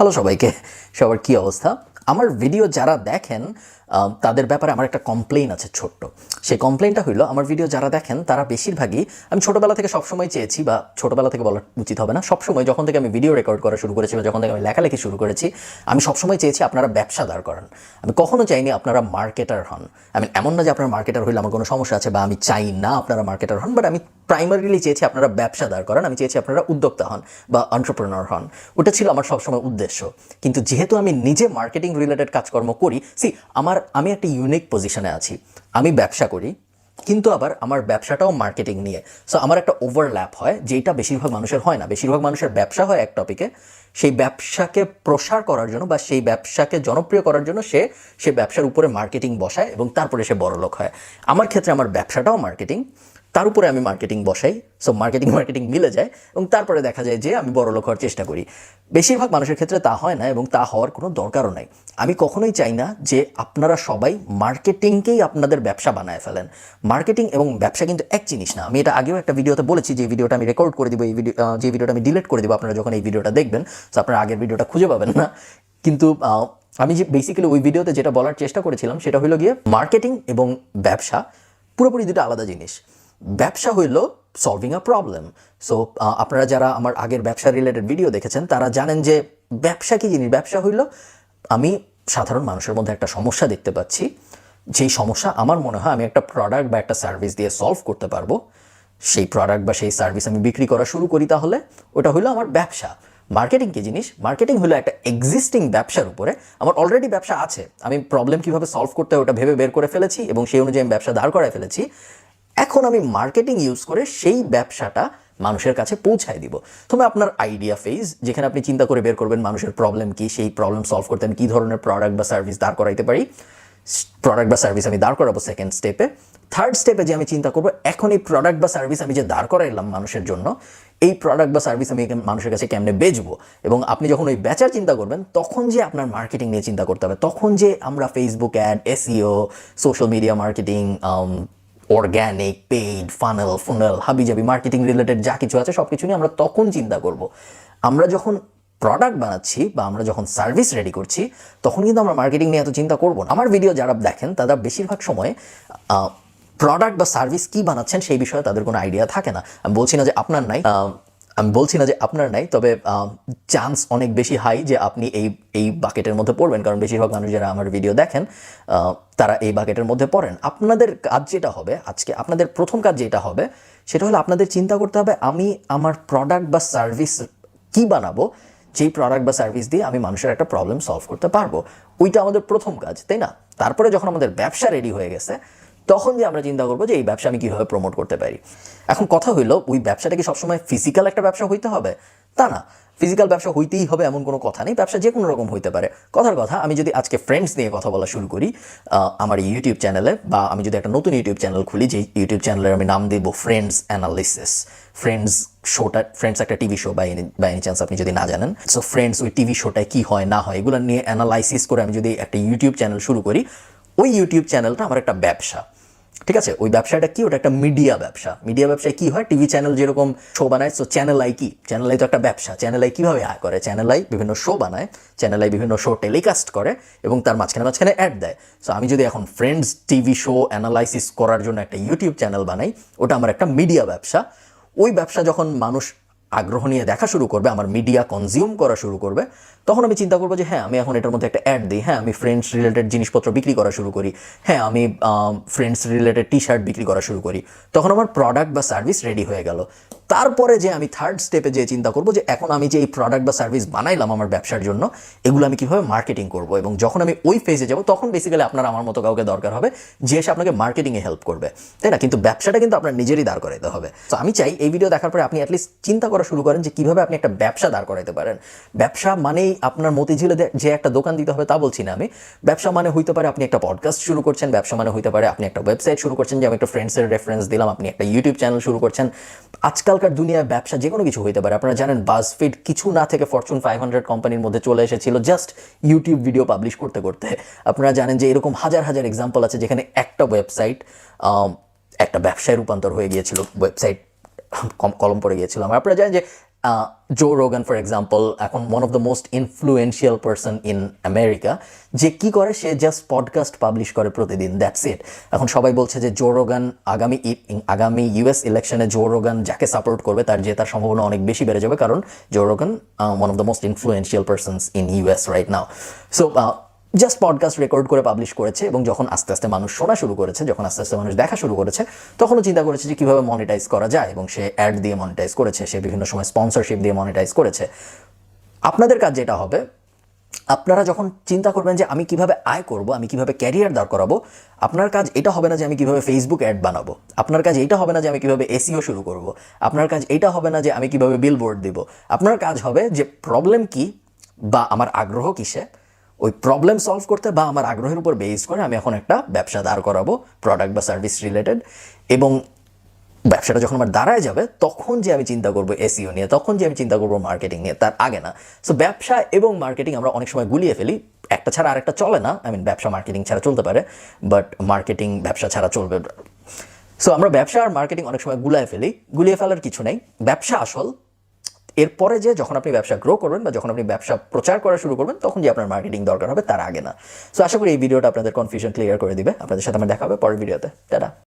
Hello সবাইকে, সবার কী অবস্থা? আমার ভিডিও যারা দেখেন তাদের ব্যাপারে আমার একটা কমপ্লেইন আছে ছোট্ট। সেই কমপ্লেইনটা হইলো, আমার ভিডিও যারা দেখেন তারা বেশিরভাগই, আমি ছোটোবেলা থেকে সবসময় চেয়েছি, বা ছোটোবেলা থেকে বলা উচিত হবে না, সবসময় যখন থেকে আমি ভিডিও রেকর্ড করা শুরু করেছি বা যখন থেকে আমি লেখালেখি শুরু করেছি, আমি সবসময় চেয়েছি আপনারা ব্যবসা দাঁড় করান। আমি কখনো চাইনি আপনারা মার্কেটার হন। আমি এমন না যে আপনারা মার্কেটার হইলে আমার কোনো সমস্যা আছে, বা আমি চাই না আপনারা মার্কেটার হন, বাট আমি প্রাইমারিলি চেয়েছি আপনারা ব্যবসা দাঁড় করান। আমি চেয়েছি আপনারা উদ্যোক্তা হন বা এন্টারপ্রেনার হন। ওটা ছিল আমার সবসময় উদ্দেশ্য। কিন্তু যেহেতু আমি নিজে মার্কেটিং রিলেটেড কাজকর্ম করি, আমি একটা ইউনিক পজিশনে আছি। আমি ব্যবসা করি, কিন্তু আবার আমার ব্যবসাটাও মার্কেটিং নিয়ে। সো আমার একটা ওভারল্যাপ হয়, যেটা বেশিরভাগ মানুষের হয় না। বেশিরভাগ মানুষের ব্যবসা হয় এক টপিকে, সেই ব্যবসাকে প্রসার করার জন্য বা সেই ব্যবসাকে জনপ্রিয় করার জন্য সে ব্যবসার উপরে মার্কেটিং বসায় এবং তারপরে সে বড়লোক হয়। আমার ক্ষেত্রে আমার ব্যবসাটাও মার্কেটিং, তার উপরে আমি মার্কেটিং বসাই। সো মার্কেটিং মিলে যায় এবং তারপরে দেখা যায় যে আমি বড়লোক হওয়ার চেষ্টা করি। বেশিরভাগ মানুষের ক্ষেত্রে তা হয় না এবং তা হওয়ার কোনো দরকারও নাই। আমি কখনোই চাই না যে আপনারা সবাই মার্কেটিংকেই আপনাদের ব্যবসা বানায় ফেলেন। মার্কেটিং এবং ব্যবসা কিন্তু এক জিনিস না। আমি এটা আগেও একটা ভিডিওতে বলেছি, যে ভিডিওটা আমি রেকর্ড করে দিব, যে ভিডিওটা আমি ডিলিট করে দিব আপনারা যখন এই ভিডিওটা দেখবেন। সো আপনারা আগের ভিডিওটা খুঁজে পাবেন না। কিন্তু আমি যে বেসিক্যালি ওই ভিডিওতে যেটা বলার চেষ্টা করেছিলাম সেটা হলো গিয়ে, মার্কেটিং এবং ব্যবসা পুরোপুরি দুটো আলাদা জিনিস। ব্যবসা হইল সলভিং আ প্রবলেম। সো আপনারা যারা আমার আগের ব্যবসা রিলেটেড ভিডিও দেখেছেন তারা জানেন যে ব্যবসা কী জিনিস। ব্যবসা হইল আমি সাধারণ মানুষের মধ্যে একটা সমস্যা দেখতে পাচ্ছি, যেই সমস্যা আমার মনে হয় আমি একটা প্রোডাক্ট বা একটা সার্ভিস দিয়ে সলভ করতে পারবো। সেই প্রোডাক্ট বা সেই সার্ভিস আমি বিক্রি করা শুরু করি, তাহলে ওটা হলো আমার ব্যবসা। মার্কেটিং কী জিনিস? মার্কেটিং হলো একটা এক্সিস্টিং ব্যবসার উপরে, আমার অলরেডি ব্যবসা আছে, আমি প্রবলেম কীভাবে সলভ করতে হয় ওটা ভেবে বের করে ফেলেছি এবং সেই অনুযায়ী আমি ব্যবসা দাঁড় করায় ফেলেছি। এখন আমি মার্কেটিং ইউজ করে সেই ব্যবসাটা মানুষের কাছে পৌঁছায় দিব। তবে আপনার আইডিয়া ফেজ, যেখানে আপনি চিন্তা করে বের করবেন মানুষের প্রবলেম কি, সেই প্রবলেম সলভ করতে আমি কী ধরনের প্রোডাক্ট বা সার্ভিস দাঁড় করাইতে পারি। প্রোডাক্ট বা সার্ভিস আমি দাঁড় করাবো সেকেন্ড স্টেপে। থার্ড স্টেপে যে আমি চিন্তা করবো, এখন এই প্রোডাক্ট বা সার্ভিস আমি যে দাঁড় করাইলাম মানুষের জন্য, এই প্রোডাক্ট বা সার্ভিস আমি মানুষের কাছে কেমনে বেচবো। এবং আপনি যখন ওই বেচার চিন্তা করবেন, তখন যে আপনার মার্কেটিং নিয়ে চিন্তা করতে হবে। তখন যে আমরা Facebook ad, SEO, social media marketing, organic, paid, funnel, হাবিজাবি মার্কেটিং রিলেটেড যা কিছু আছে সব কিছু নিয়ে আমরা তখন চিন্তা করব। আমরা যখন প্রোডাক্ট বানাচ্ছি বা আমরা যখন সার্ভিস রেডি করছি, তখন কিন্তু আমরা মার্কেটিং নিয়ে এত চিন্তা করব না। আমার ভিডিও যারা দেখেন তারা বেশিরভাগ সময় প্রোডাক্ট বা সার্ভিস কী বানাচ্ছেন সেই বিষয়ে তাদের কোনো আইডিয়া থাকে না। আমি বলছি না যে আপনার নাই, তবে চান্স অনেক বেশি হাই যে আপনি এই বাকেটের মধ্যে পড়বেন, কারণ বেশিরভাগ মানুষ যারা আমার ভিডিও দেখেন তারা এই বাকেটের মধ্যে পড়েন। আপনাদের কাজ যেটা হবে আজকে, আপনাদের প্রথম কাজ যেটা হবে সেটা হলো আপনাদের চিন্তা করতে হবে, আমি আমার প্রোডাক্ট বা সার্ভিস কী বানাবো, যেই প্রোডাক্ট বা সার্ভিস দিয়ে আমি মানুষের একটা প্রবলেম সলভ করতে পারবো। ওইটা আমাদের প্রথম কাজ, তাই না? তারপরে যখন আমাদের ব্যবসা রেডি হয়ে গেছে, তখন যে আমরা চিন্তা করবো যে এই ব্যবসা আমি কীভাবে প্রমোট করতে পারি। এখন কথা হইলো, ওই ব্যবসাটা কি সবসময় ফিজিক্যাল একটা ব্যবসা হইতে হবে? তা না, ফিজিক্যাল ব্যবসা হইতেই হবে এমন কোনো কথা নেই। ব্যবসা যে কোনো রকম হইতে পারে। কথার কথা, আমি যদি আজকে ফ্রেন্ডস নিয়ে কথা বলা শুরু করি আমার ইউটিউব চ্যানেলে, বা আমি যদি একটা নতুন ইউটিউব চ্যানেল খুলি, যে ইউটিউব চ্যানেলের আমি নাম দেবো ফ্রেন্ডস অ্যানালিসিস। ফ্রেন্ডস একটা TV show, by any chance আপনি যদি না জানেন। সো ফ্রেন্ডস ওই টিভি শোটায় কী হয় না হয় এগুলো নিয়ে অ্যানালাইসিস করে আমি যদি একটা ইউটিউব চ্যানেল শুরু করি, ওই ইউটিউব চ্যানেলটা আমার একটা ব্যবসা। ঠিক আছে? ওই ব্যবসাটা কি? ওটা একটা মিডিয়া ব্যবসা। মিডিয়া ব্যবসায় কি হয়? টিভি চ্যানেল যেরকম শো বানায়, সো চ্যানেল আই কি? চ্যানেল আই তো একটা ব্যবসা। চ্যানেল আই কীভাবে আয় করে? চ্যানেল আই বিভিন্ন শো বানায়, চ্যানেল আই বিভিন্ন শো টেলিকাস্ট করে এবং তার মাঝখানে অ্যাড দেয়। সো আমি যদি এখন ফ্রেন্ডস টিভি শো অ্যানালাইসিস করার জন্য একটা ইউটিউব চ্যানেল বানাই, ওটা আমার একটা মিডিয়া ব্যবসা। ওই ব্যবসা যখন মানুষ আগ্রহ নিয়ে দেখা শুরু করবে, আমার মিডিয়া কনজিউম করা শুরু করবে, তখন আমি চিন্তা করবো যে হ্যাঁ, আমি এখন এটার মধ্যে একটা অ্যাড দিই। হ্যাঁ, আমি ফ্রেন্ডস রিলেটেড জিনিসপত্র বিক্রি করা শুরু করি। হ্যাঁ, আমি ফ্রেন্ডস রিলেটেড টি শার্ট বিক্রি করা শুরু করি। তখন আমার প্রোডাক্ট বা সার্ভিস রেডি হয়ে গেল। তারপরে যে আমি থার্ড স্টেপে যে চিন্তা করবো যে এখন আমি যে এই প্রোডাক্ট বা সার্ভিস বানাইলাম আমার ব্যবসার জন্য, এগুলো আমি কীভাবে মার্কেটিং করবো। এবং যখন আমি ওই ফেজে যাবো, তখন বেসিক্যালি আপনার আমার মতো কাউকে দরকার হবে যে এসে আপনাকে মার্কেটিংয়ে হেল্প করবে, তাই না? কিন্তু ব্যবসাটা কিন্তু আপনার নিজেরই দাঁড় করাইতে হবে। তো আমি চাই এই ভিডিও দেখার পরে আপনি অ্যাটলিস্ট চিন্তা করা শুরু করেন যে কীভাবে আপনি একটা ব্যবসা দাঁড় করাইতে পারেন। ব্যবসা মানেই আপনার মতিঝিলে যে একটা দোকান দিতে হবে তা বলছি না আমি। ব্যবসা মানে হইতে পারে আপনি একটা পডকাস্ট শুরু করছেন, ব্যবসা মানে হইতে পারে আপনি একটা ওয়েবসাইট শুরু করছেন, যে আমি একটা ফ্রেন্ডসের রেফারেন্স দিলাম, আপনি একটা ইউটিউব চ্যানেল শুরু করছেন। আজকালকার দুনিয়ায় ব্যবসা যে কোনো কিছু হইতে পারে। আপনারা জানেন বাজফিড কিছু না থেকে ফরচুন 500 কোম্পানির মধ্যে চলে এসেছিল জাস্ট ইউটিউব ভিডিও পাবলিশ করতে করতে। আপনারা জানেন যে এরকম হাজার হাজার এক্সাম্পল আছে যেখানে একটা ওয়েবসাইট একটা ব্যবসায় রূপান্তর হয়ে গিয়েছিল, ওয়েবসাইট কলম পড়ে গিয়েছিল। আপনারা জানেন যে জো রোগান ফর এক্সাম্পল এখন one of the most influential person in America, যে কি করে সে জাস্ট পডকাস্ট পাবলিশ করে প্রতিদিন, দ্যাটস ইট। এখন সবাই বলছে যে জো রোগান আগামী ইউএস ইলেকশনে জো রোগান যাকে সাপোর্ট করবে তার সম্ভাবনা অনেক বেশি বেড়ে যাবে, কারণ Joe Rogan one of the most influential persons in US right now. So just podcast record করে পাবলিশ করেছে, এবং যখন আস্তে আস্তে মানুষ শোনা শুরু করেছে, যখন আস্তে আস্তে মানুষ দেখা শুরু করেছে, তখনও চিন্তা করেছে যে কীভাবে মনিটাইজ করা যায়, এবং সে অ্যাড দিয়ে মনিটাইজ করেছে, সে বিভিন্ন সময় স্পন্সরশিপ দিয়ে মনিটাইজ করেছে। আপনাদের কাজ যেটা হবে, আপনারা যখন চিন্তা করবেন যে আমি কিভাবে আয় করব, আমি কিভাবে ক্যারিয়ার দাঁড় করাবো, আপনার কাজ এটা হবে না যে আমি কিভাবে ফেসবুক অ্যাড বানাবো, আপনার কাজ এটা হবে না যে আমি কিভাবে এসইও শুরু করব, আপনার কাজ এটা হবে না যে আমি কিভাবে বিলবোর্ড দিব। আপনার কাজ হবে যে প্রবলেম কি বা আমার আগ্রহ কিসে, ওই প্রবলেম সলভ করতে বা আমার আগ্রহের উপর বেস করে আমি এখন একটা ব্যবসা দাঁড় করাবো, প্রোডাক্ট বা সার্ভিস রিলেটেড। এবং ব্যবসাটা যখন আমার দাঁড়ায় যাবে, তখন যে আমি চিন্তা করবো এসইও নিয়ে, তখন যে আমি চিন্তা করবো মার্কেটিং নিয়ে, তার আগে না। সো ব্যবসা এবং মার্কেটিং আমরা অনেক সময় গুলিয়ে ফেলি, একটা ছাড়া আরেকটা চলে না। ব্যবসা মার্কেটিং ছাড়া চলতে পারে, বাট মার্কেটিং ব্যবসা ছাড়া চলবে। সো আমরা ব্যবসা আর মার্কেটিং অনেক সময় গুলিয়ে ফেলার কিছু নেই। ব্যবসা আসল, এরপরে যে যখন আপনি ব্যবসা গ্রো করবেন বা যখন আপনি ব্যবসা প্রচার করা শুরু করবেন, তখন যে আপনার মার্কেটিং দরকার হবে, তার আগে না। সো আশা করি এই ভিডিওটা আপনাদের কনফিউশন ক্লিয়ার করে দিবে। আপনাদের সাথে আমার দেখা হবে পরের ভিডিওতে। টাটা।